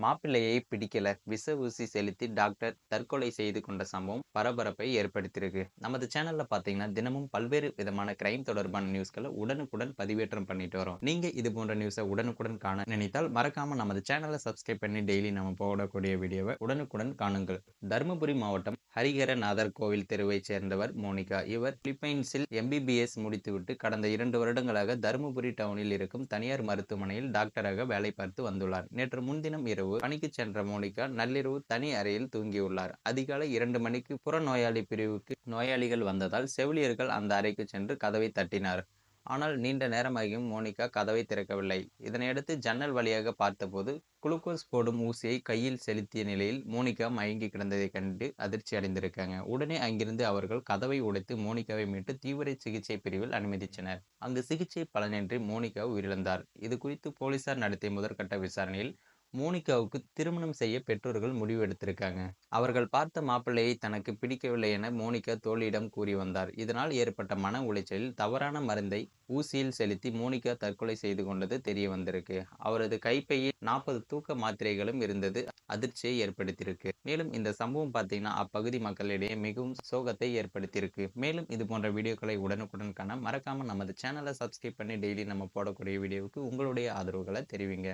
மாப்பிள்ளையை பிடிக்கல, விஷ ஊசி செலுத்தி டாக்டர் தற்கொலை செய்து கொண்ட சம்பவம் பரபரப்பை ஏற்படுத்தியிருக்கு. நமது சேனல்ல பார்த்தீங்கன்னா, தினமும் பல்வேறு விதமான கிரைம் தொடர்பான நியூஸ்கள உடனுக்குடன் பதிவேற்றம் பண்ணிட்டு வரோம். நீங்க இது போன்ற நியூஸ உடனுக்குடன் காண நினைத்தால், மறக்காம நமது சேனல சப்ஸ்கிரைப் பண்ணி டெய்லி நம்ம போடக்கூடிய வீடியோவ உடனுக்குடன் காணுங்கள். தருமபுரி மாவட்டம் ஹரிஹரநாதர் கோவில் தெருவைச் சேர்ந்தவர் மோனிகா. இவர் பிலிப்பைன்ஸில் எம்பிபிஎஸ் முடித்துவிட்டு கடந்த 2 வருடங்களாக தருமபுரி டவுனில் இருக்கும் தனியார் மருத்துவமனையில் டாக்டராக வேலை பார்த்து வந்துள்ளார். நேற்று முன்தினம் இரவு பணிக்கு சென்ற மோனிகா நள்ளிரவு தனி அறையில் தூங்கியுள்ளார். அதிகாலை 2 மணிக்கு புறநோயாளி பிரிவுக்கு நோயாளிகள் வந்ததால் செவிலியர்கள் அந்த அறைக்கு சென்று கதவை தட்டினார். ஆனால் நீண்ட நேரமாகியும் மோனிகா கதவை திறக்கவில்லை. இதனையடுத்து ஜன்னல் வழியாக பார்த்தபோது குளுக்கோஸ் போடும் ஊசியை கையில் செலுத்திய நிலையில் மோனிகா மயங்கி கிடந்ததை கண்டு அதிர்ச்சி அடைந்திருக்காங்க. உடனே அங்கிருந்து அவர்கள் கதவை உடைத்து மோனிகாவை மீட்டு தீவிர சிகிச்சை பிரிவில் அனுமதித்தனர். அங்கு சிகிச்சை பலனின்றி மோனிகா உயிரிழந்தார். இது குறித்து போலீசார் நடத்திய முதற்கட்ட விசாரணையில் மோனிகாவுக்கு திருமணம் செய்ய பெற்றோர்கள் முடிவு எடுத்திருக்காங்க. அவர்கள் பார்த்த மாப்பிள்ளையை தனக்கு பிடிக்கவில்லை என மோனிகா தோழியிடம் கூறி வந்தார். இதனால் ஏற்பட்ட மன உளைச்சலில் தவறான மருந்தை ஊசியில் செலுத்தி மோனிகா தற்கொலை செய்து கொண்டது தெரிய வந்திருக்கு. அவரது கைப்பையில் 40 தூக்க மாத்திரைகளும் இருந்தது அதிர்ச்சியை ஏற்படுத்தியிருக்கு. மேலும் இந்த சம்பவம் பார்த்தீங்கன்னா அப்பகுதி மக்களிடையே மிகவும் சோகத்தை ஏற்படுத்தியிருக்கு. மேலும் இது போன்ற வீடியோக்களை உடனுக்குடன் காண மறக்காம நமது சேனலை சப்ஸ்கிரைப் பண்ணி டெய்லி நம்ம போடக்கூடிய வீடியோவுக்கு உங்களுடைய ஆதரவுகளை தெரிவிங்க.